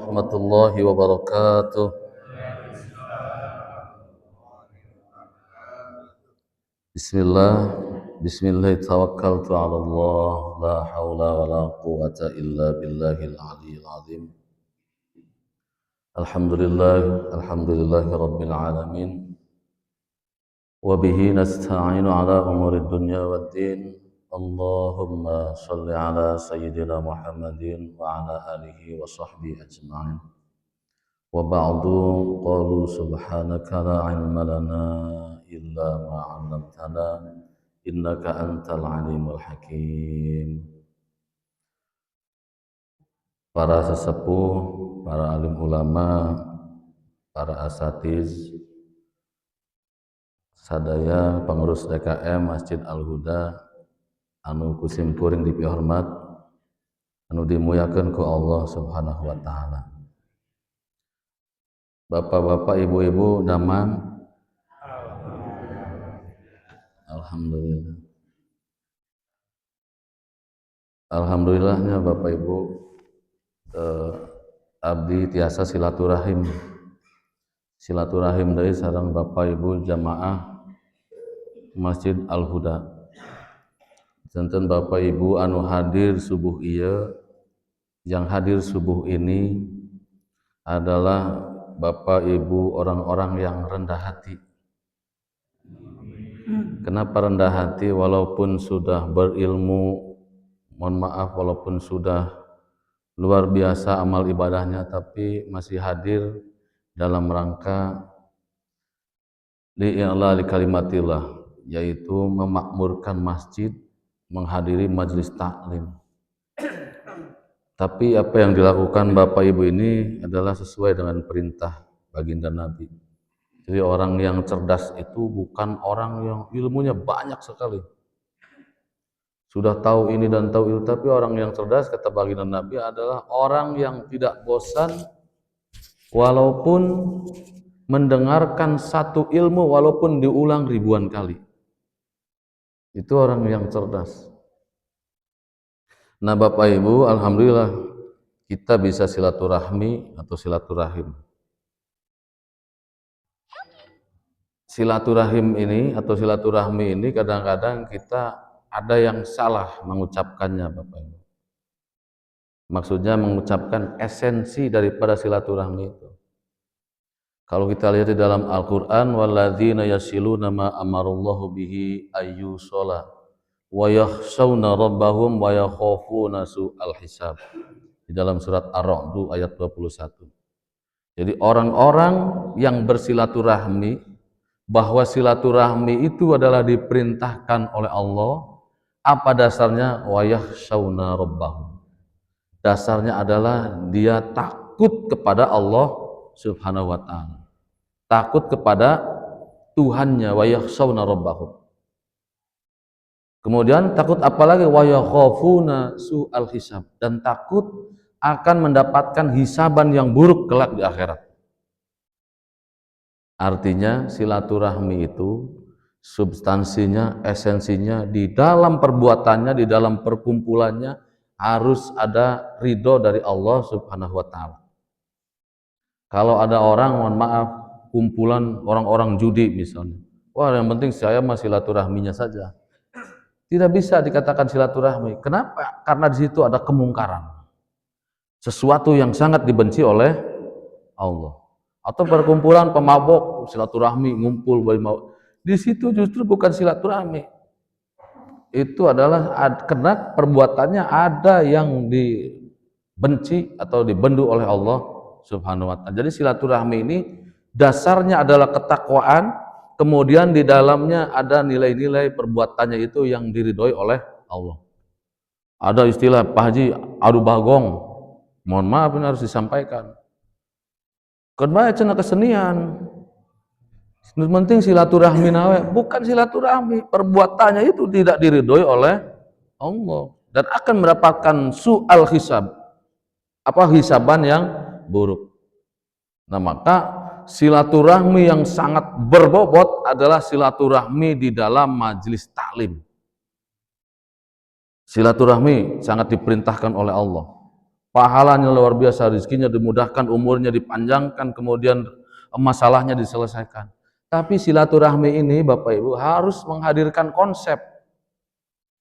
Warahmatullahi wabarakatuh. Bismillah, Bismillah tawakkaltu ala Allah, la hawla wa la quwwata illa billahil aliyyil azim. Alhamdulillahi rabbil alamin. Wa bihi nasta'inu ala umurid dunya waddin. Allahumma salli ala sayyidina Muhammadin wa ala alihi wa sahbihi ajma'in. Wa ba'du qalu subhanaka la ilma lana illa ma 'allamtana innaka antal alimul hakim. Para sesepuh, para alim ulama, para asatiz, sadaya pengurus DKM Masjid Al-Huda anu kusimpuring dipihormat anu dimuliakeun ku Allah Subhanahu wa taala. Bapak-bapak, ibu-ibu, damang. Alhamdulillah. Alhamdulillahnya Bapak Ibu, abdi tiasa silaturahim dari sareng Bapak Ibu jamaah Masjid Al-Huda. Janten Bapak Ibu anu hadir subuh ieu, yang hadir subuh ini adalah Bapak Ibu orang-orang yang rendah hati. Kenapa rendah hati? Walaupun sudah berilmu, mohon maaf, walaupun sudah luar biasa amal ibadahnya, tapi masih hadir dalam rangka li'a'la li kalimatillah, yaitu memakmurkan masjid, menghadiri majelis taklim. Tapi apa yang dilakukan Bapak Ibu ini adalah sesuai dengan perintah baginda Nabi. Jadi orang yang cerdas itu bukan orang yang ilmunya banyak sekali, sudah tahu ini dan tahu itu, tapi orang yang cerdas kata baginda Nabi adalah orang yang tidak bosan walaupun mendengarkan satu ilmu walaupun diulang ribuan kali. Itu orang yang cerdas. Nah Bapak Ibu, alhamdulillah kita bisa silaturahmi atau silaturahim. Silaturahim ini atau silaturahmi ini kadang-kadang kita ada yang salah mengucapkannya Bapak Ibu. Maksudnya mengucapkan esensi daripada silaturahmi itu. Kalau kita lihat di dalam Al-Qur'an, walladzina yasiluna ma amarallahu bihi ayyusala wa yakhshawna rabbahum wa yakhafuna su'al hisab. Di dalam surat Ar-Ra'd ayat 21. Jadi orang-orang yang bersilaturahmi, bahwa silaturahmi itu adalah diperintahkan oleh Allah. Apa dasarnya? Wa yakhshawna rabbahum. Dasarnya adalah dia takut kepada Allah Subhanahu wa taala. Takut kepada Tuhannya, wa yakhshawna rabbahum. Kemudian takut apalagi? Wa yakhafuna su'al hisab, dan takut akan mendapatkan hisaban yang buruk kelak di akhirat. Artinya silaturahmi itu substansinya, esensinya di dalam perbuatannya, di dalam perkumpulannya harus ada ridho dari Allah Subhanahu wa taala. Kalau ada orang, mohon maaf, kumpulan orang-orang judi misalnya, wah yang penting saya mah silaturahminya saja. Tidak bisa dikatakan silaturahmi. Kenapa? Karena di situ ada kemungkaran. Sesuatu yang sangat dibenci oleh Allah. Atau perkumpulan pemabok, silaturahmi, ngumpul, di situ justru bukan silaturahmi. Itu adalah karena perbuatannya ada yang dibenci atau dibendu oleh Allah Subhanahu wa taala. Jadi silaturahmi ini dasarnya adalah ketakwaan, kemudian di dalamnya ada nilai-nilai perbuatannya itu yang diridhoi oleh Allah. Ada istilah Pak Haji adu bagong, mohon maaf ini harus disampaikan. Kedua cenah kesenian. Yang penting silaturahmi nawe, bukan silaturahmi, perbuatannya itu tidak diridhoi oleh Allah dan akan mendapatkan su'al hisab. Apa hisaban yang buruk. Nah, maka silaturahmi yang sangat berbobot adalah silaturahmi di dalam majelis taklim. Silaturahmi sangat diperintahkan oleh Allah. pahalanya luar biasa, rezekinya dimudahkan, umurnya dipanjangkan, kemudian masalahnya diselesaikan. Tapi silaturahmi ini Bapak Ibu harus menghadirkan konsep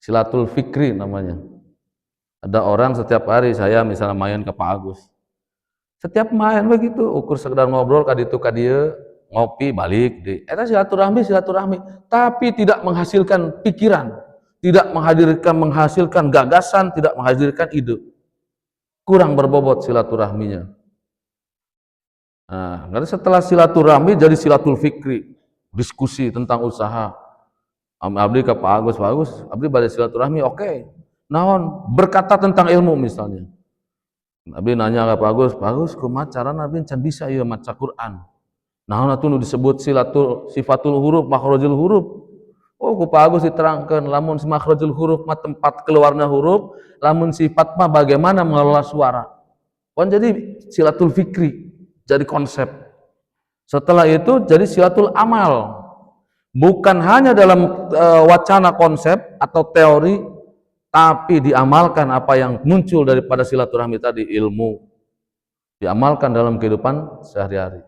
silatul fikri namanya. Ada orang setiap hari saya misalnya main ke Pak Agus. Setiap main begitu, ukur sekedar ngobrol kaditu kadieu, ngopi balik di. Eta silaturahmi, tapi tidak menghasilkan pikiran, tidak menghasilkan gagasan, tidak menghasilkan ide. Kurang berbobot silaturahminya. Nah, karena setelah silaturahmi jadi silatul fikri, diskusi tentang usaha. Abdi ke Pak Agus, abdi balik silaturahmi, oke. Naon berkata tentang ilmu misalnya. Abdi nanya ke Pak Agus, kumaha carana abdi can bisa ieu maca Quran. Naon atuh nu disebut sifatul huruf, makhrajul huruf. Oh, ku Pak Agus diterangkeun lamun si makhrajul huruf mah tempat keluarna huruf, lamun sifat mah bagaimana mengelola suara. Kan jadi silatul fikri, jadi konsep. Setelah itu jadi silatul amal. Bukan hanya dalam wacana konsep atau teori, tapi diamalkan apa yang muncul daripada silaturahmi tadi, ilmu. Diamalkan dalam kehidupan sehari-hari.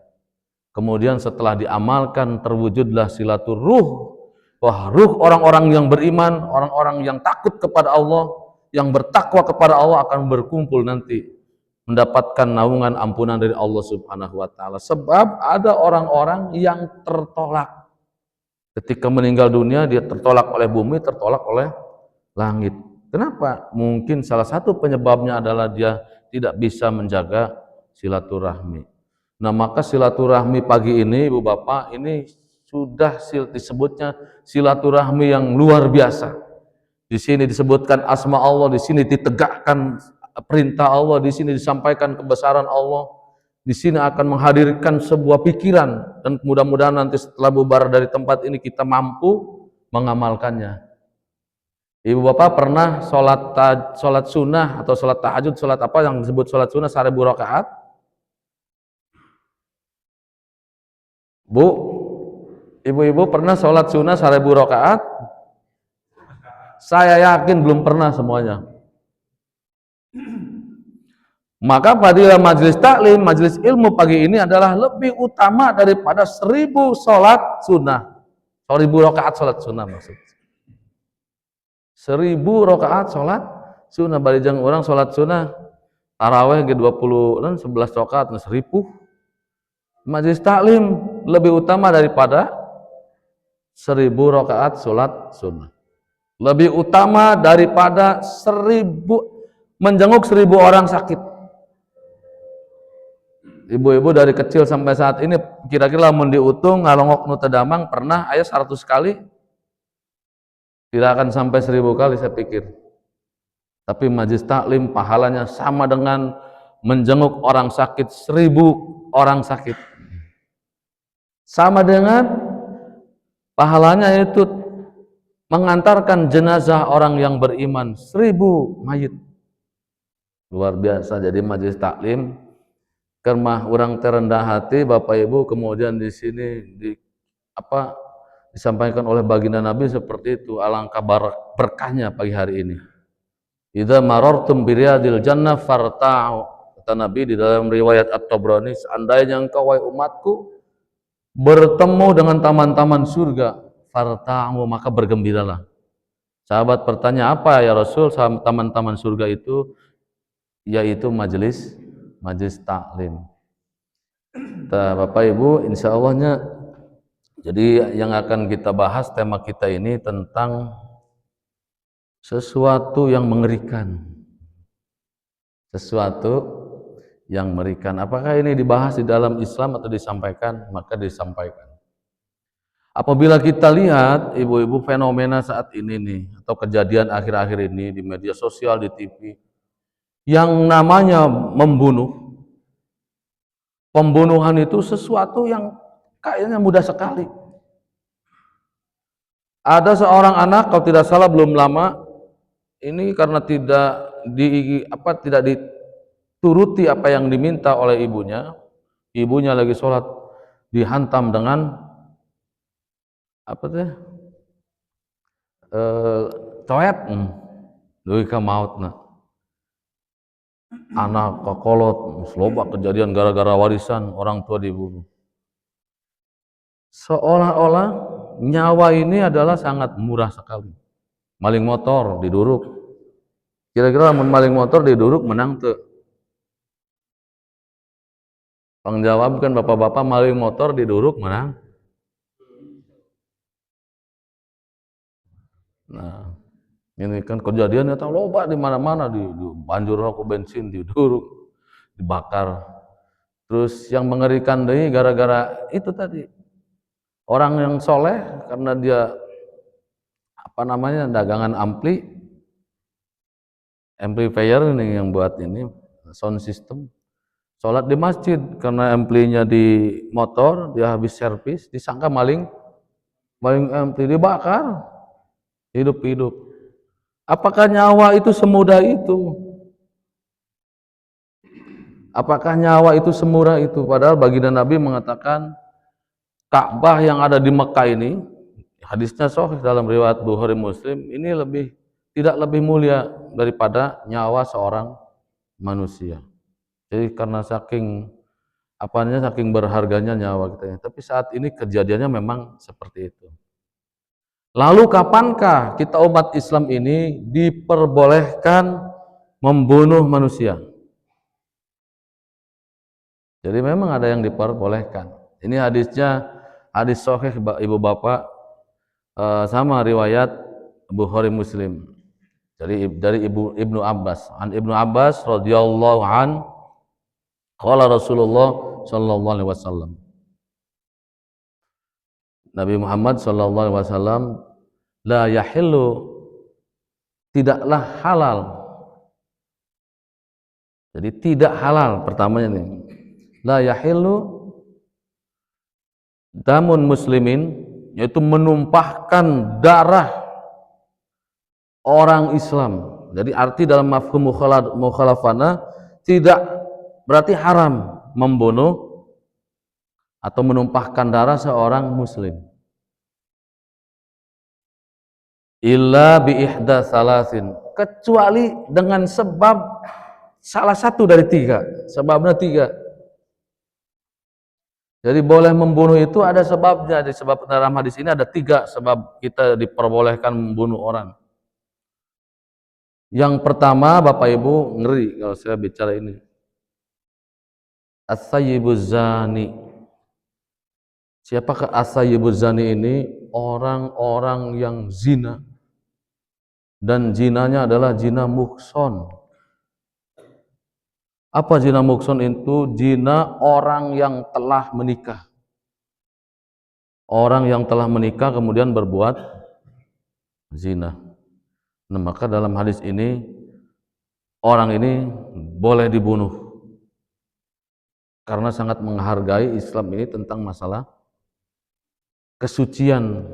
Kemudian setelah diamalkan terwujudlah silaturruh. Wah, ruh orang-orang yang beriman, orang-orang yang takut kepada Allah, yang bertakwa kepada Allah akan berkumpul nanti mendapatkan naungan ampunan dari Allah Subhanahu wa taala. Sebab ada orang-orang yang tertolak. Ketika meninggal dunia dia tertolak oleh bumi, tertolak oleh langit. Kenapa? Mungkin salah satu penyebabnya adalah dia tidak bisa menjaga silaturahmi. Nah, maka silaturahmi pagi ini Ibu Bapak ini sudah disebutnya silaturahmi yang luar biasa. Di sini disebutkan asma Allah, di sini ditegakkan perintah Allah, di sini disampaikan kebesaran Allah. Di sini akan menghadirkan sebuah pikiran dan mudah-mudahan nanti setelah bubar dari tempat ini kita mampu mengamalkannya. Ibu Bapak pernah sholat sunnah atau sholat tahajud, sholat apa yang disebut sholat sunnah 1000 rakaat? Bu, ibu-ibu pernah sholat sunnah 1000 rakaat? Saya yakin belum pernah semuanya. Maka fadilah majelis taklim, majelis ilmu pagi ini adalah lebih utama daripada 1000 sholat sunnah. 1000 rakaat sholat sunnah maksudnya. 1000 rakaat sholat sunnah. Barijang orang sholat sunnah taraweh ke 20 dan 11 rakaat 1000. Majelis taklim lebih utama daripada 1000 rakaat sholat sunnah. Lebih utama daripada 1000 menjenguk 1000 orang sakit. Ibu-ibu dari kecil sampai saat ini kira-kira mun diutung ngalongok nu tedamang pernah aya 100 kali? Tidak akan sampai 1000 kali saya pikir. Tapi majelis taklim pahalanya sama dengan menjenguk orang sakit 1000 orang sakit. Sama dengan pahalanya itu mengantarkan jenazah orang yang beriman 1000 mayit. Luar biasa. Jadi majelis taklim kermah orang terendah hati Bapak Ibu, kemudian di sini disampaikan oleh baginda Nabi seperti itu. Alangkah berkahnya pagi hari ini. Idza marartum biriyadil jannah farta'u, kata Nabi di dalam riwayat At-Tabrani, seandainya engkau wahai umatku bertemu dengan taman-taman surga, farta'u, maka bergembiralah. Sahabat bertanya, apa ya Rasul taman-taman surga itu? Yaitu majelis taklim. Bapak Ibu, insya Allahnya jadi yang akan kita bahas tema kita ini tentang sesuatu yang mengerikan. Sesuatu yang mengerikan. Apakah ini dibahas di dalam Islam atau disampaikan? Maka disampaikan. Apabila kita lihat ibu-ibu fenomena saat ini nih atau kejadian akhir-akhir ini di media sosial, di TV, yang namanya membunuh, pembunuhan itu sesuatu yang kayaknya mudah sekali. Ada seorang anak, kalau tidak salah belum lama ini karena tidak dituruti apa yang diminta oleh ibunya. Ibunya lagi sholat dihantam dengan coet, duika mautna. anak kekolot, loba kejadian gara-gara warisan orang tua dibunuh. Seolah-olah nyawa ini adalah sangat murah sekali. Maling motor diduruk. Kira-kira maling motor diduruk menang tuh. Pengjawab kan bapak-bapak maling motor diduruk menang. Nah, ini kan kejadiannya tahu loba di mana-mana di banjur rokok bensin diduruk, dibakar. Terus yang mengerikan deh gara-gara itu tadi orang yang soleh karena dia apa namanya dagangan amplifier ini yang buat ini sound system, sholat di masjid karena amplinya di motor dia habis servis disangka maling ampli dibakar hidup-hidup. Apakah nyawa itu semudah itu? Apakah nyawa itu semurah itu? Padahal baginda Nabi mengatakan Ka'bah yang ada di Mekah ini, hadisnya sahih dalam riwayat Bukhari Muslim, ini tidak lebih mulia daripada nyawa seorang manusia. Jadi karena saking berharganya nyawa kita. Tapi saat ini kejadiannya memang seperti itu. Lalu kapankah kita umat Islam ini diperbolehkan membunuh manusia? Jadi memang ada yang diperbolehkan. Ini hadisnya hadis sahih ibu bapak sama riwayat Bukhari Muslim. Dari Ibnu Abbas. An Ibnu Abbas radhiyallahu an qala Rasulullah sallallahu alaihi wasallam. Nabi Muhammad sallallahu alaihi wasallam la yahillu tidaklah halal. Jadi tidak halal pertamanya nih. La yahillu damun muslimin, yaitu menumpahkan darah orang Islam. Jadi arti dalam mafhum mukhalafana tidak berarti haram membunuh atau menumpahkan darah seorang muslim. Illa bi ihda salasin, kecuali dengan sebab salah satu dari tiga. Sebabnya tiga. Jadi boleh membunuh itu ada sebabnya. Di sebab dalam hadis ini ada tiga sebab kita diperbolehkan membunuh orang. Yang pertama, Bapak Ibu ngeri kalau saya bicara ini. As-sayyibuz zani. Siapakah as-sayyibuz zani ini? Orang-orang yang zina. Dan zinanya adalah zina muhson. Apa zina muhson itu? Zina orang yang telah menikah. Orang yang telah menikah kemudian berbuat zina. Nah, maka dalam hadis ini orang ini boleh dibunuh karena sangat menghargai Islam ini tentang masalah kesucian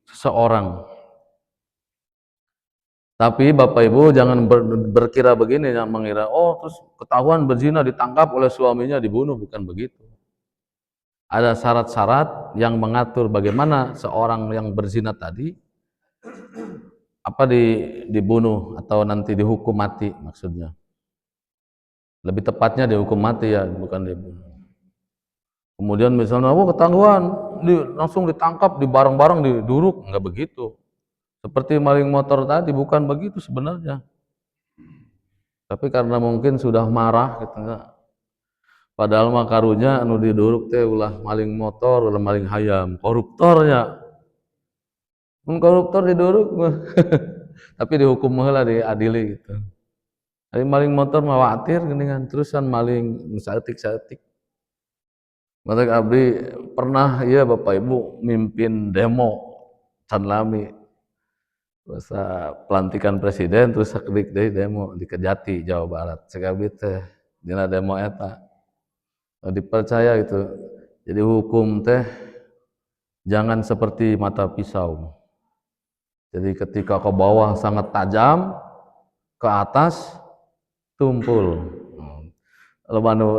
seseorang. Tapi Bapak Ibu jangan berkira begini, yang mengira terus ketahuan berzina ditangkap oleh suaminya dibunuh, bukan begitu. Ada syarat-syarat yang mengatur bagaimana seorang yang berzina tadi dibunuh atau nanti dihukum mati maksudnya. Lebih tepatnya dihukum mati ya, bukan dibunuh. Kemudian misalnya ketahuan langsung ditangkap, bareng-bareng diduruk, enggak begitu. Seperti maling motor tadi, bukan begitu sebenarnya. Tapi karena mungkin sudah marah gitu enggak. Padahal mah karunya anu diduruk teh ulah maling motor, ulah maling hayam, koruptornya. Koruptor diduruk tapi dihukum heula diadili gitu. Ari maling motor mah watir geuningan terusan maling saeutik-saeutik. Matak abdi pernah ya Bapak Ibu mimpin demo can lami masa pelantikan presiden terus sakedik deui demo di Kejati Jawa Barat. Cek abdi teh dina demo eta dipercaya gitu. Jadi hukum teh jangan seperti mata pisau. Jadi ketika ke bawah sangat tajam, ke atas tumpul. Lalu anu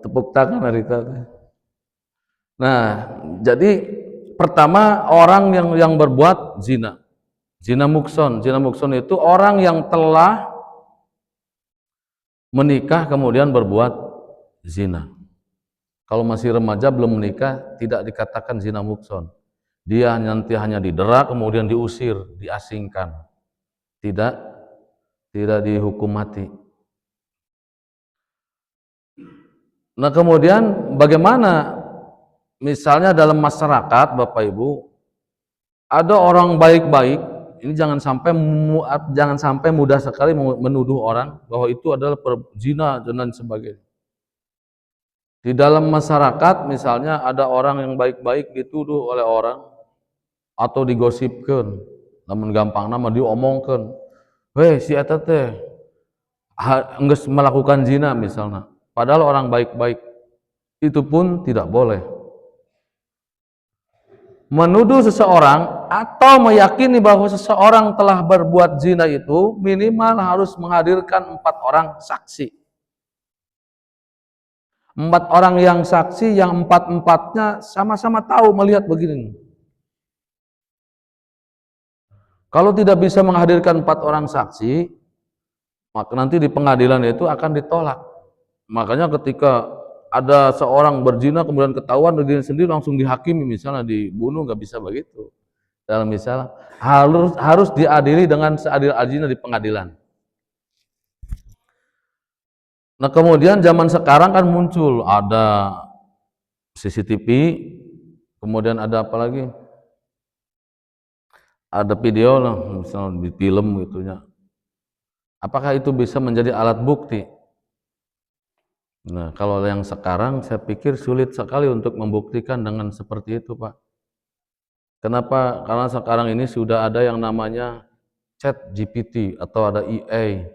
tepuk tangan hari itu. Nah, jadi pertama orang yang berbuat zina. Zina mukson itu orang yang telah menikah kemudian berbuat zina. Kalau masih remaja belum menikah tidak dikatakan zina muhson. Dia nanti hanya didera kemudian diusir, diasingkan. Tidak dihukum mati. Nah, kemudian bagaimana misalnya dalam masyarakat Bapak Ibu ada orang baik-baik, ini jangan sampai mudah sekali menuduh orang bahwa itu adalah zina dan sebagainya. Di dalam masyarakat misalnya ada orang yang baik-baik dituduh oleh orang atau digosipkan, namun gampang nama diomongkan, weh si eta teh geus melakukan zina misalnya, padahal orang baik-baik, itu pun tidak boleh. Menuduh seseorang atau meyakini bahwa seseorang telah berbuat zina itu minimal harus menghadirkan 4 orang saksi. 4 orang yang saksi yang 4-empatnya sama-sama tahu melihat begini. Kalau tidak bisa menghadirkan 4 orang saksi, maka nanti di pengadilan itu akan ditolak. Makanya ketika ada seorang berzina kemudian ketahuan dirinya sendiri langsung dihakimi, misalnya dibunuh, nggak bisa begitu. Dalam misalnya harus diadili dengan seadil-adilnya di pengadilan. Nah, kemudian zaman sekarang kan muncul ada CCTV, kemudian ada apa lagi? Ada video lah, misalnya di film gitunya. Apakah itu bisa menjadi alat bukti? Nah, kalau yang sekarang saya pikir sulit sekali untuk membuktikan dengan seperti itu, Pak. Kenapa? Karena sekarang ini sudah ada yang namanya ChatGPT atau ada AI.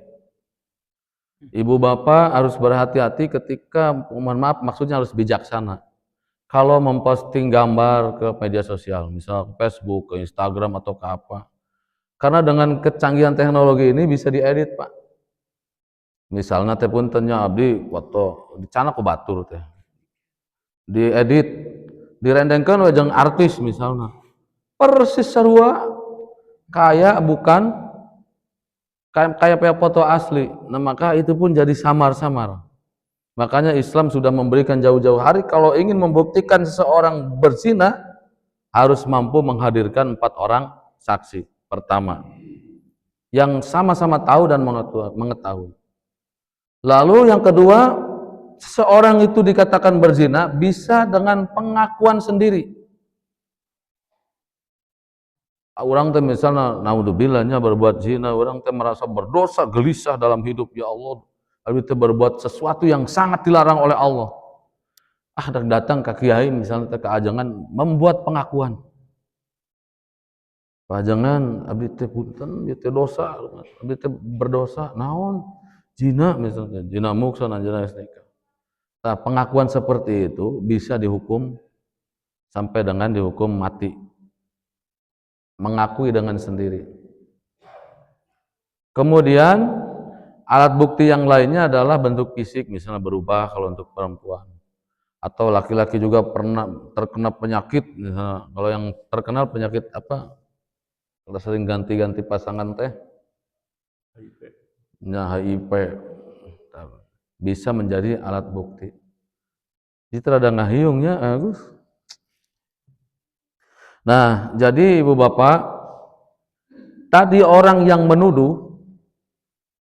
Ibu bapak harus berhati-hati ketika, mohon maaf, maksudnya harus bijaksana. Kalau memposting gambar ke media sosial, misal ke Facebook, ke Instagram atau ke apa. Karena dengan kecanggihan teknologi ini bisa diedit, Pak. Misalnya teh puntennya abdi foto dicana ku batur teh. Diedit, direndengkeun we jeung artis misalnya. Persis sarua kayak bukan kayak foto asli. Nah, maka itu pun jadi samar-samar. Makanya Islam sudah memberikan jauh-jauh hari kalau ingin membuktikan seseorang berzina harus mampu menghadirkan 4 orang saksi. Pertama, yang sama-sama tahu dan mengetahui. Lalu yang kedua, seseorang itu dikatakan berzina bisa dengan pengakuan sendiri. Orang teh misalnya naudzubillah berbuat zina, orang teh merasa berdosa, gelisah dalam hidup, ya Allah, lalu teh berbuat sesuatu yang sangat dilarang oleh Allah. Datang ke kiai misalnya ke ajangan membuat pengakuan. Pajangan abdi teh punten, abdi teh dosa, abdi teh berdosa, naon? Zina misalnya, zina muhsan, zina nikah. Nah, pengakuan seperti itu bisa dihukum sampai dengan dihukum mati. Mengakui dengan sendiri. Kemudian alat bukti yang lainnya adalah bentuk fisik, misalnya berubah kalau untuk perempuan. Atau laki-laki juga pernah terkena penyakit, misalnya kalau yang terkenal penyakit apa? Kalau sering ganti-ganti pasangan teh, HIV bisa menjadi alat bukti. Jadi ada ngahiungnya, Agus. Nah, jadi ibu bapak, tadi orang yang menuduh,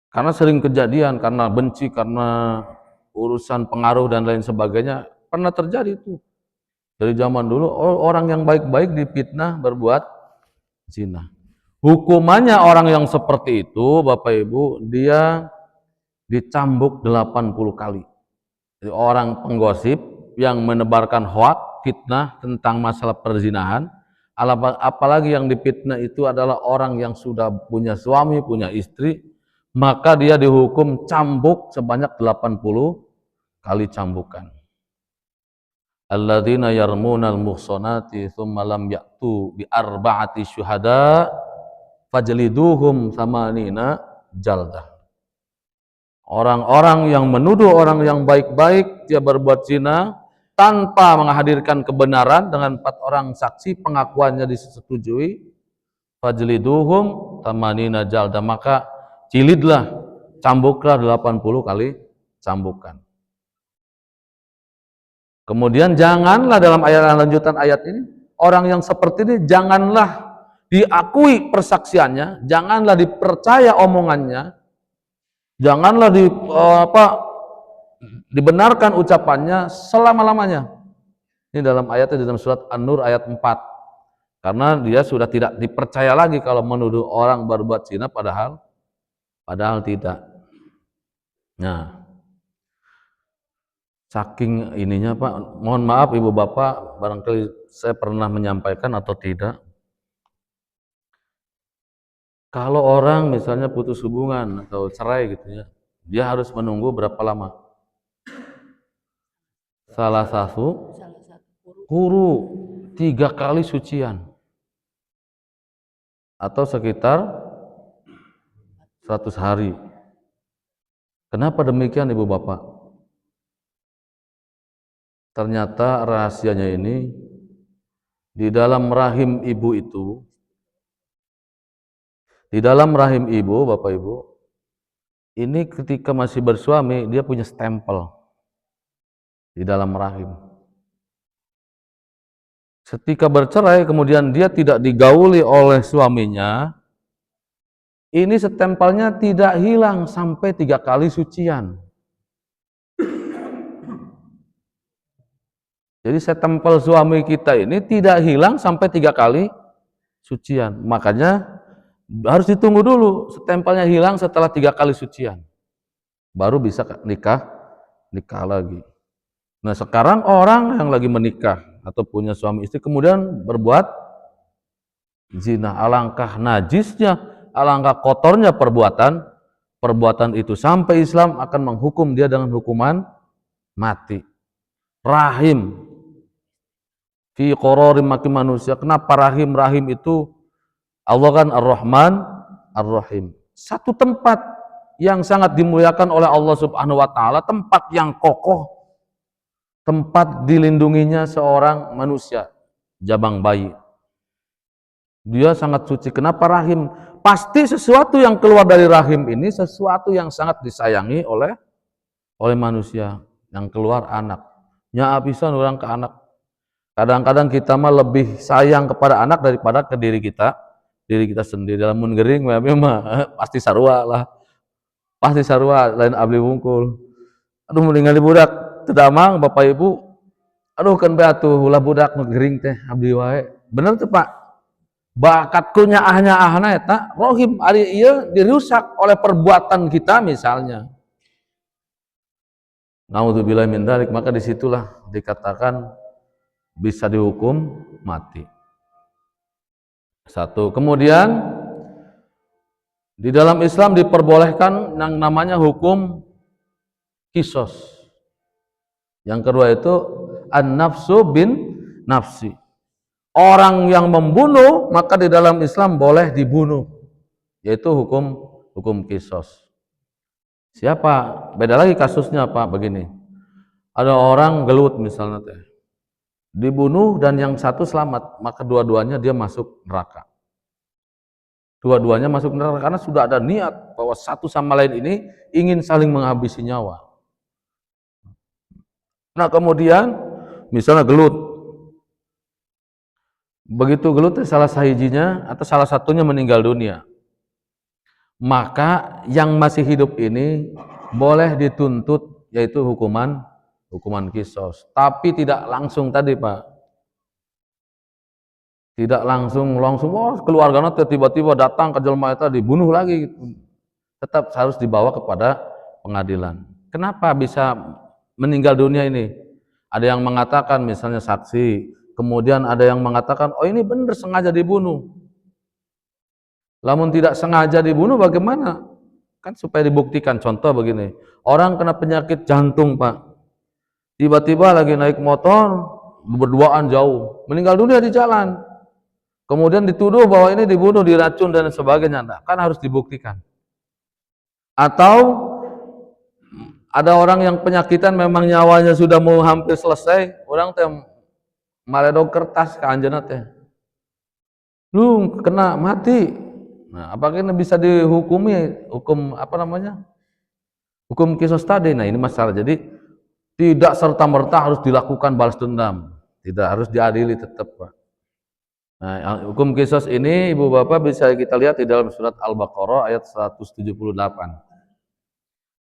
karena sering kejadian, karena benci, karena urusan pengaruh dan lain sebagainya, pernah terjadi itu. Dari zaman dulu, orang yang baik-baik difitnah berbuat zina. Hukumannya orang yang seperti itu, Bapak Ibu, dia dicambuk 80 kali. Jadi orang penggosip yang menebarkan hoak, fitnah tentang masalah perzinahan, apalagi yang difitnah itu adalah orang yang sudah punya suami, punya istri, maka dia dihukum cambuk sebanyak 80 kali cambukan. Alladzina yarmunal muhsanati tsumma lam ya'tu bi arba'ati syuhada fajliduhum samanina jaldah. Orang-orang yang menuduh orang yang baik-baik dia berbuat zina tanpa menghadirkan kebenaran dengan 4 orang saksi pengakuannya disetujui, fajliduhum samanina jaldah, maka cilidlah cambuklah 80 kali cambukan. Kemudian janganlah dalam ayat lanjutan ayat ini, orang yang seperti ini janganlah diakui persaksiannya, janganlah dipercaya omongannya, janganlah dibenarkan ucapannya selama-lamanya. Ini dalam ayatnya dalam surat An-Nur ayat 4. Karena dia sudah tidak dipercaya lagi kalau menuduh orang berbuat zina padahal tidak. Nah, saking ininya Pak, mohon maaf Ibu Bapak, barangkali saya pernah menyampaikan atau tidak. Kalau orang misalnya putus hubungan atau cerai gitu ya, dia harus menunggu berapa lama? Salah satu kuru 3 kali sucian atau sekitar 100 hari. Kenapa demikian Ibu Bapak? Ternyata rahasianya ini di dalam rahim ibu itu, di dalam rahim ibu, Bapak Ibu, ini ketika masih bersuami dia punya stempel di dalam rahim. Ketika bercerai kemudian dia tidak digauli oleh suaminya, ini stempelnya tidak hilang sampai 3 kali sucian. Jadi stempel suami kita ini tidak hilang sampai 3 kali sucian. Makanya harus ditunggu dulu stempelnya hilang setelah 3 kali sucian. Baru bisa nikah lagi. Nah sekarang orang yang lagi menikah atau punya suami istri kemudian berbuat zina, alangkah najisnya, alangkah kotornya perbuatan itu sampai Islam akan menghukum dia dengan hukuman mati. Rahim fi qararim maki manusia. Kenapa rahim itu Allah kan Ar-Rahman Ar-Rahim. Satu tempat yang sangat dimuliakan oleh Allah Subhanahu wa taala, tempat yang kokoh, tempat dilindunginya seorang manusia, jabang bayi. Dia sangat suci. Kenapa rahim? Pasti sesuatu yang keluar dari rahim ini sesuatu yang sangat disayangi oleh manusia. Yang keluar anak. Nya bisa orang ke anak. Kadang-kadang kita mah lebih sayang kepada anak daripada ke diri kita sendiri. Dalam mun gering mah pasti sarua lah. Pasti sarua lain abdi wungkul. Aduh mendingan budak tedamang Bapak Ibu. Aduh kan bae atuh ulah budak nu gering teh abdi wae. Bener tuh Pak. Bakatku nyaah-nyaahna eta rohim ari ieu dirusak oleh perbuatan kita misalnya. Naudzubillah min dzalik, maka disitulah dikatakan bisa dihukum mati. Satu. Kemudian di dalam Islam diperbolehkan yang namanya hukum kisos. Yang kedua itu an-nafsu bin nafsi. Orang yang membunuh maka di dalam Islam boleh dibunuh, yaitu hukum kisos. Siapa? Beda lagi kasusnya Pak, begini. Ada orang gelut misalnya teh, dibunuh dan yang satu selamat, maka dua-duanya dia masuk neraka. Dua-duanya masuk neraka karena sudah ada niat bahwa satu sama lain ini ingin saling menghabisi nyawa. Nah kemudian misalnya gelut, begitu gelut salah sahijinya atau salah satunya meninggal dunia, maka yang masih hidup ini boleh dituntut yaitu hukuman kisos, tapi tidak langsung tadi Pak, tidak langsung keluarganya tiba-tiba datang ke jelma itu dibunuh lagi, tetap harus dibawa kepada pengadilan. Kenapa bisa meninggal dunia ini? Ada yang mengatakan misalnya saksi, kemudian ada yang mengatakan oh ini benar sengaja dibunuh. Lamun tidak sengaja dibunuh bagaimana? Kan supaya dibuktikan. Contoh begini, orang kena penyakit jantung Pak, tiba-tiba lagi naik motor berduaan jauh, meninggal dunia di jalan, kemudian dituduh bahwa ini dibunuh, diracun dan sebagainya. Nah, kan harus dibuktikan. Atau ada orang yang penyakitan memang nyawanya sudah mau hampir selesai, orang teh maledog kertas ke anjeunna teh, lu kena mati. Nah, apakah ini bisa dihukumi hukum apa namanya? Hukum kisos tadi, nah ini masalah. Jadi tidak serta-merta harus dilakukan balas dendam. Tidak, harus diadili tetap, Pak. Nah, hukum kisos ini Ibu Bapak bisa kita lihat di dalam surat Al-Baqarah ayat 178.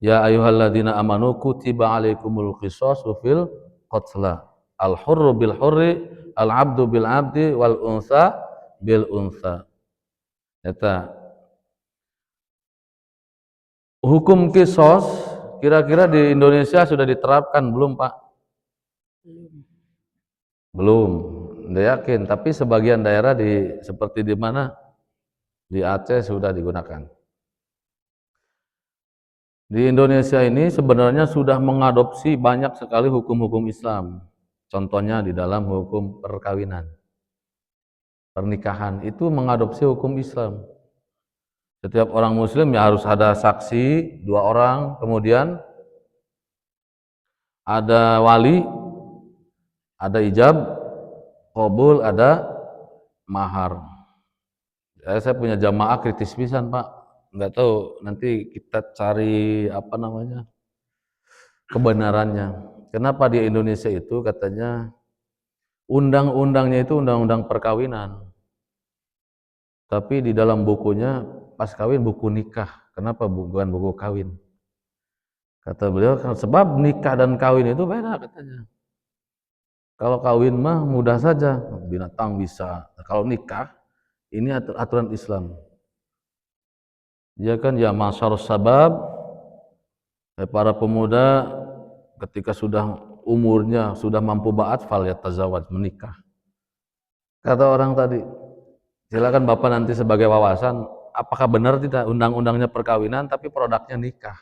Ya ayyuhalladzina amanu kutiba alaikumul qisasu fil qatla. Al-hurru bil hurri, al-'abdu bil 'abdi, wal unsa bil unsa. Eta hukum kisos kira-kira di Indonesia sudah diterapkan belum, Pak? Belum. Nggak yakin, tapi sebagian daerah seperti di mana? Di Aceh sudah digunakan. Di Indonesia ini sebenarnya sudah mengadopsi banyak sekali hukum-hukum Islam. Contohnya di dalam hukum perkawinan. Pernikahan itu mengadopsi hukum Islam. Setiap orang muslim ya harus ada saksi 2 orang, kemudian ada wali, ada ijab, qabul, ada mahar. Saya punya jamaah kritis pisan, Pak. Nggak tahu, nanti kita cari apa namanya kebenarannya. Kenapa di Indonesia itu katanya undang-undangnya itu undang-undang perkawinan, tapi di dalam bukunya pas kawin buku nikah. Kenapa bukan buku kawin? Kata beliau, sebab nikah dan kawin itu beda katanya. Kalau kawin mah mudah saja, binatang bisa. Kalau nikah, ini aturan Islam. Ya kan, ya masyar sabab, para pemuda ketika sudah umurnya sudah mampu ba'at fal yatazawwaj, menikah. Kata orang tadi, silakan Bapak nanti sebagai wawasan, apakah benar tidak undang-undangnya perkawinan tapi produknya nikah?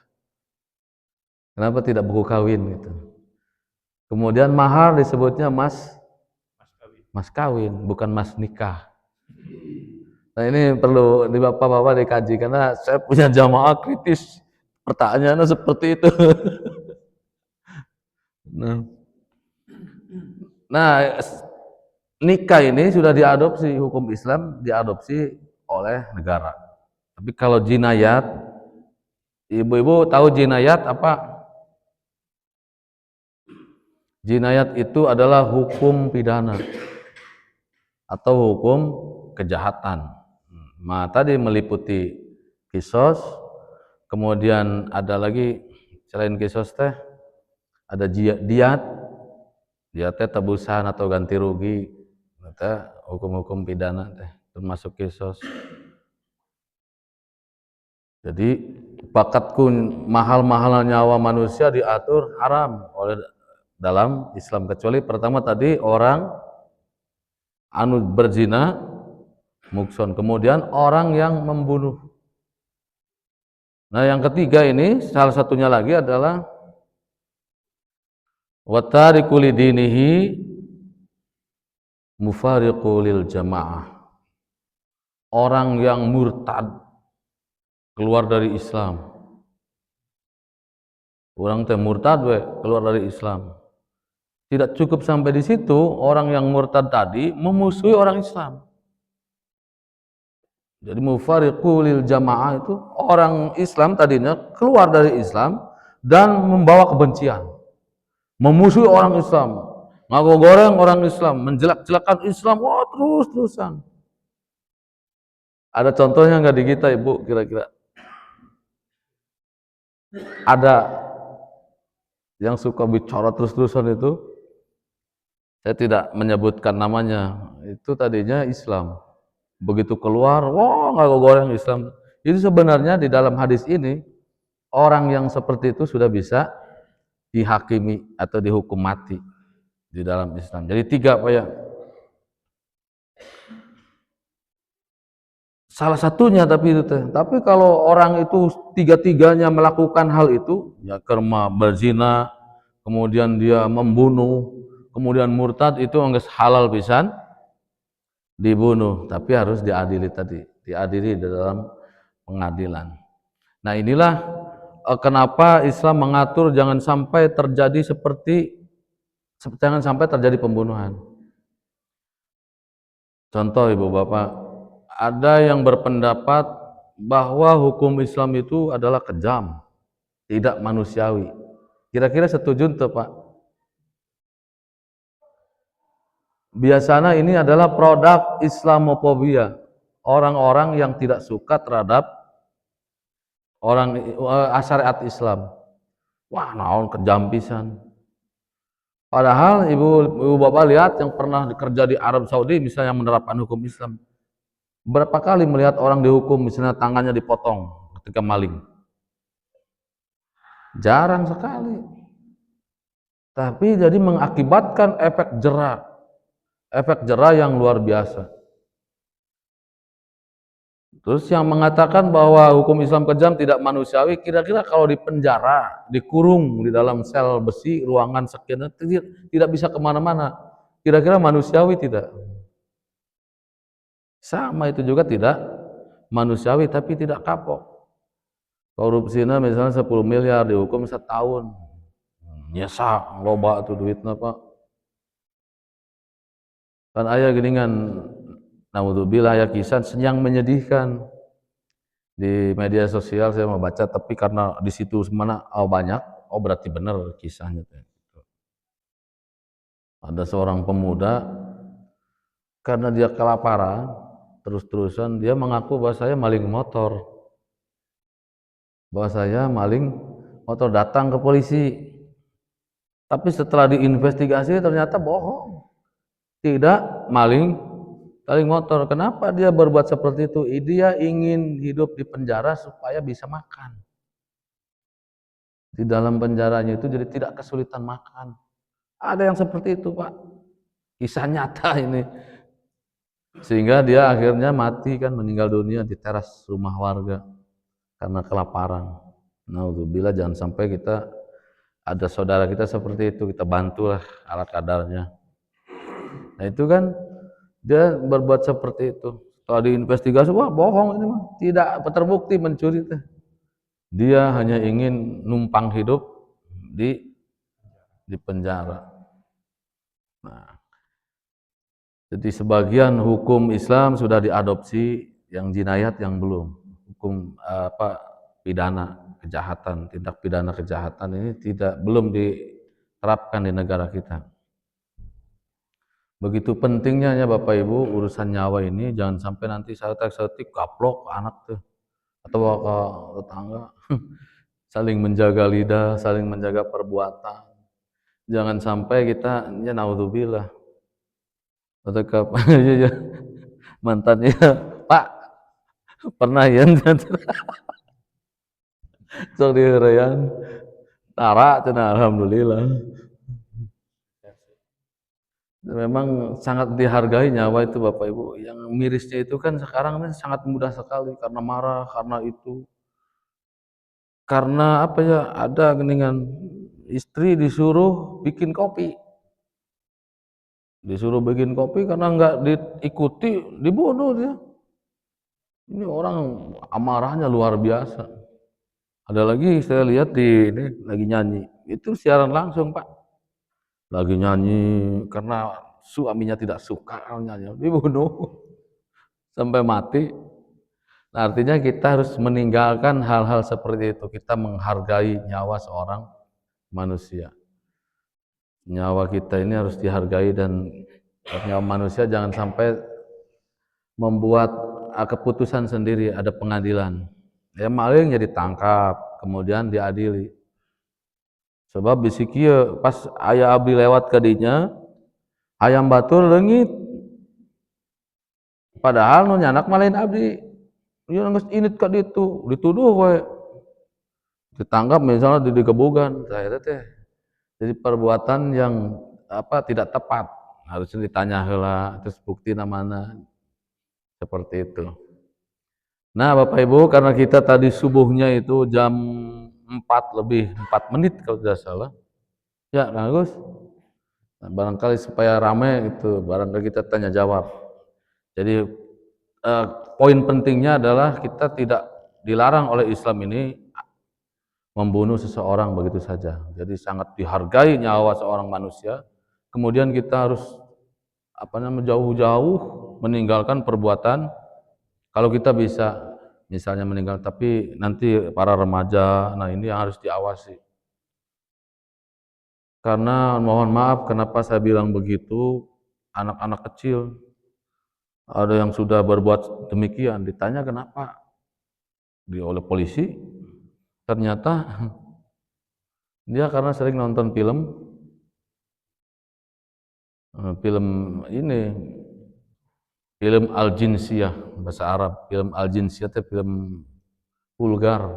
Kenapa tidak buku kawin gitu? Kemudian mahar disebutnya mas kawin, bukan mas nikah. Nah ini perlu di bapak-bapak dikaji, karena saya punya jamaah kritis, pertanyaannya seperti itu. Nah, nikah ini sudah diadopsi, hukum Islam diadopsi oleh negara. Tapi kalau jinayat, ibu-ibu tahu jinayat apa? Jinayat itu adalah hukum pidana atau hukum kejahatan. Nah, tadi meliputi kisos, kemudian ada lagi selain kisos teh ada diat teh tebusan atau ganti rugi, teh hukum-hukum pidana teh termasuk kisos. Jadi bakatku mahal-mahal nyawa manusia diatur haram oleh dalam Islam, kecuali pertama tadi orang anu berzina mukson, kemudian orang yang membunuh. Nah yang ketiga ini salah satunya lagi adalah watariku lidinihi mufariqu lil jamaah, orang yang murtad keluar dari Islam. Orang teh murtad keluar dari Islam. Tidak cukup sampai di situ, orang yang murtad tadi memusuhi orang Islam. Jadi mufariqu lil jamaah itu orang Islam tadinya keluar dari Islam dan membawa kebencian, memusuhi orang Islam, ngaku goreng orang Islam, menjelak-jelakan Islam, wah terus-terusan. Ada contohnya nggak di kita, Ibu, kira-kira? Ada yang suka bicara terus-terusan itu, saya tidak menyebutkan namanya, itu tadinya Islam. Begitu keluar, wah ngaku goreng Islam. Itu sebenarnya di dalam hadis ini, orang yang seperti itu sudah bisa dihakimi atau dihukum mati di dalam Islam. Jadi 3 Pak ya. Salah satunya tapi itu teh. Tapi kalau orang itu 3-tiganya melakukan hal itu, ya kerma berzina, kemudian dia membunuh, kemudian murtad, itu enggak halal pisan dibunuh, tapi harus diadili tadi, diadili dalam pengadilan. Nah, inilah kenapa Islam mengatur jangan sampai terjadi pembunuhan. Contoh Ibu Bapak, ada yang berpendapat bahwa hukum Islam itu adalah kejam, tidak manusiawi. Kira-kira setuju tuh Pak? Biasanya ini adalah produk Islamofobia, orang-orang yang tidak suka terhadap orang syariat Islam. Wah, naon kejam pisan. Padahal ibu bapak lihat yang pernah kerja di Arab Saudi misalnya yang menerapkan hukum Islam, berapa kali melihat orang dihukum misalnya tangannya dipotong ketika maling? Jarang sekali. Tapi jadi mengakibatkan efek jera yang luar biasa. Terus yang mengatakan bahwa hukum Islam kejam tidak manusiawi, kira-kira kalau di penjara, dikurung di dalam sel besi, ruangan sekian, tidak bisa kemana-mana. Kira-kira manusiawi tidak? Sama itu juga tidak manusiawi, tapi tidak kapok. Korupsinya misalnya 10 miliar, dihukum setahun. Nyesa, loba tuh duitnya Pak. Kan ayah geningan, naudzubillah ya kisah yang menyedihkan. Di media sosial saya membaca, tapi karena di situ mana banyak, berarti benar kisahnya. Ada seorang pemuda karena dia kelaparan, terus-terusan dia mengaku bahwa saya maling motor. Datang ke polisi. Tapi setelah diinvestigasi ternyata bohong. Tidak maling motor. Kenapa dia berbuat seperti itu? Dia ingin hidup di penjara supaya bisa makan. Di dalam penjaranya itu jadi tidak kesulitan makan. Ada yang seperti itu Pak. Kisah nyata ini. Sehingga dia akhirnya mati kan, meninggal dunia di teras rumah warga karena kelaparan. Naudzubillah, jangan sampai kita ada saudara kita seperti itu, kita bantulah ala kadarnya. Nah itu kan dia berbuat seperti itu. Setelah diinvestigasi, wah bohong ini mah, tidak terbukti mencuri teh. Dia hanya ingin numpang hidup di penjara. Nah, jadi sebagian hukum Islam sudah diadopsi, yang jinayat yang belum. Hukum pidana kejahatan, tindak pidana kejahatan ini belum diterapkan di negara kita. Begitu pentingnya ya Bapak Ibu urusan nyawa ini, jangan sampai nanti setik kaplok anak tuh atau ke tetangga. Saling menjaga lidah, saling menjaga perbuatan. Jangan sampai kita ya naudzubillah atau ke mantannya Pak pernah ya sok diheureuyan tara cenah alhamdulillah. Memang sangat dihargai nyawa itu Bapak Ibu. Yang mirisnya itu kan sekarang ini sangat mudah sekali karena marah, karena itu. Karena apa ya, ada geningan istri disuruh bikin kopi. Disuruh bikin kopi karena nggak diikuti, dibunuh dia. Ini orang amarahnya luar biasa. Ada lagi saya lihat ini lagi nyanyi. Itu siaran langsung Pak. Lagi nyanyi karena suaminya tidak suka nyanyi, dibunuh sampai mati. Nah, artinya kita harus meninggalkan hal-hal seperti itu. Kita menghargai nyawa seorang manusia. Nyawa kita ini harus dihargai, dan nyawa manusia jangan sampai membuat keputusan sendiri, ada pengadilan. Ya maling jadi tangkap, kemudian diadili. Sebab bisi kieu pas aya abdi lewat ka dinya, hayam batur leungit. Padahal nu nyanak mah lain abdi. Ieu geus init ka ditu, dituduh we. Ditangkap misalnya di gebugan, saya teh. Jadi perbuatan yang tidak tepat, harusnya ditanya heula, terus buktina mana. Seperti itu. Nah, Bapak Ibu, karena kita tadi subuhnya itu jam 4 lebih 4 menit kalau tidak salah. Ya, Kang Agus. Nah, barangkali supaya ramai itu, barangkali kita tanya jawab. Jadi poin pentingnya adalah kita tidak dilarang oleh Islam ini membunuh seseorang begitu saja. Jadi sangat dihargai nyawa seorang manusia. Kemudian kita harus jauh-jauh meninggalkan perbuatan, kalau kita bisa misalnya meninggal, tapi nanti para remaja, nah ini yang harus diawasi. Karena mohon maaf kenapa saya bilang begitu, anak-anak kecil ada yang sudah berbuat demikian, ditanya kenapa oleh polisi, ternyata dia karena sering nonton film ini, film Al-Jinsiyah bahasa Arab, film Al-Jinsiyah itu film vulgar.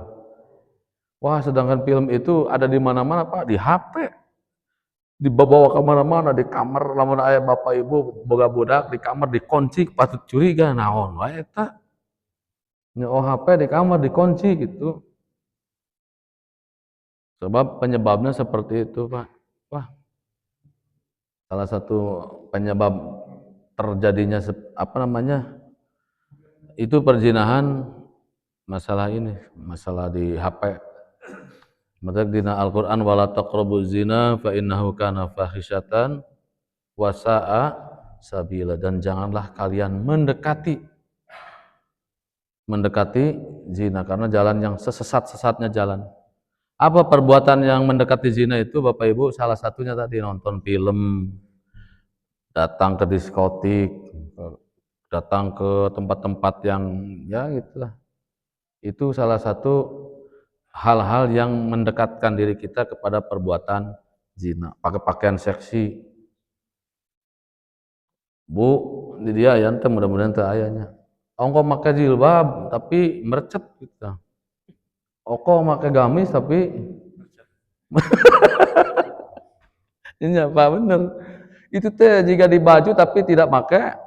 Wah, sedangkan film itu ada di mana-mana Pak, di HP, dibawa ke mana-mana, di kamar lamun aya bapak ibu boga budak di kamar dikunci patut curiga naon wae eta. Nya HP di kamar dikunci gitu. Sebab penyebabnya seperti itu, Pak. Wah, salah satu penyebab terjadinya apa namanya? Itu perzinahan masalah ini, masalah di HP. Maka dina Al-Qur'an wala taqrabuz zina fa innahu kana fahisyatan wa sa'a sabila, dan janganlah kalian mendekati zina karena jalan yang sesat-sesatnya jalan. Apa perbuatan yang mendekati zina itu Bapak Ibu? Salah satunya tadi nonton film, datang ke diskotik, datang ke tempat-tempat yang ya gitulah. Itu salah satu hal-hal yang mendekatkan diri kita kepada perbuatan zina. Pakai pakaian seksi, Bu, di dia ya ente mudah-mudahan teu ayahnya. Ongko make jilbab tapi merecet gitu. Oko make gamis tapi ini apa bener. Itu teh jika di baju tapi tidak pakai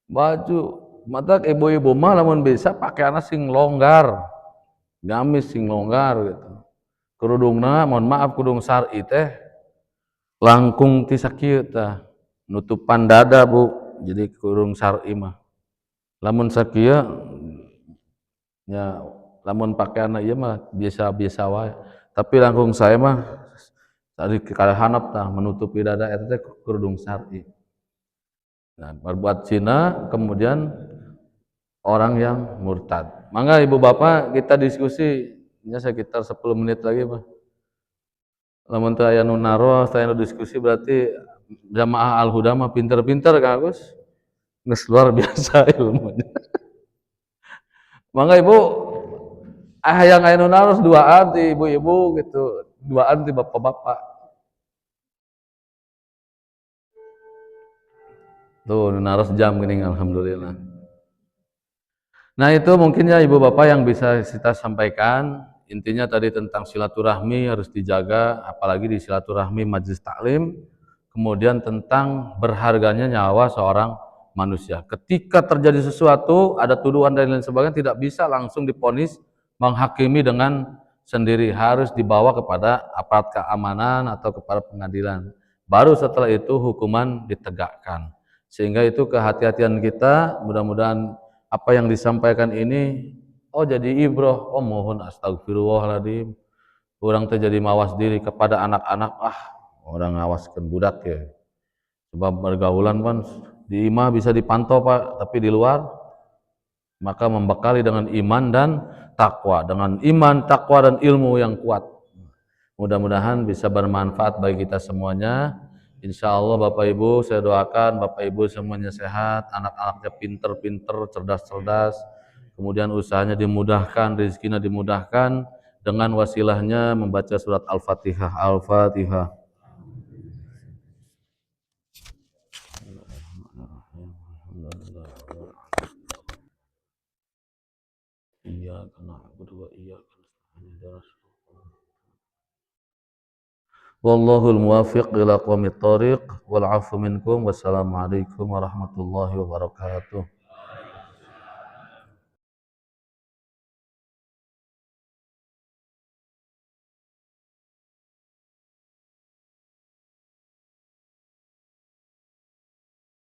baju. Mata ibu-ibu mah lamun bisa pakaianna sing longgar, gamis sing longgar gitu. Kerudungna mohon maaf kudung syar'i teh langkung ti sakieu tah, nutupan dada Bu. Jadi kurung syar'i mah. Lamun sakieu nya lamun pakaianna ieu mah biasa-biasa wae. Tapi langkung saya mah tadi kalahanap tah menutupi dada eta teh kerudung syar'i. Nah, berbuat zina kemudian orang yang murtad. Mangga Ibu Bapak kita diskusi nya sekitar 10 menit lagi, Pak. Lamun teu aya nu naros, teu aya nu diskusi berarti jamaah Al-Huda mah pinter-pinter Kang Agus. Geus luar biasa ilmunya. Mangga Ibu, hayang aya nu naros duaan ti ibu-ibu gitu, duaan ti bapak-bapak. Tuh, nu naros jam geuning alhamdulillah. Nah itu mungkin ya ibu bapak yang bisa kita sampaikan. Intinya tadi tentang silaturahmi harus dijaga, apalagi di silaturahmi majelis taklim. Kemudian tentang berharganya nyawa seorang manusia. Ketika terjadi sesuatu, ada tuduhan dan lain sebagainya, tidak bisa langsung diponis menghakimi dengan sendiri. Harus dibawa kepada aparat keamanan atau kepada pengadilan. Baru setelah itu hukuman ditegakkan. Sehingga itu kehati-hatian kita, mudah-mudahan apa yang disampaikan ini jadi ibroh. Mohon astagfirullahaladzim, orang terjadi mawas diri kepada anak-anak, orang ngawaskan budak ya, sebab pergaulan kan di imah bisa dipantau Pak, tapi di luar maka membekali dengan iman dan takwa, dengan iman, takwa dan ilmu yang kuat. Mudah-mudahan bisa bermanfaat bagi kita semuanya. Insya Allah Bapak Ibu, saya doakan Bapak Ibu semuanya sehat, anak-anaknya pinter-pinter, cerdas-cerdas, kemudian usahanya dimudahkan, rezekinya dimudahkan, dengan wasilahnya membaca surat Al-Fatihah. Al-Fatihah. Iyyaka na'budu wa iyyaka nasta'in. Wallahul muwaffiq ila aqwamit thoriq wal 'afu minkum. Wassalamualaikum warahmatullahi wabarakatuh.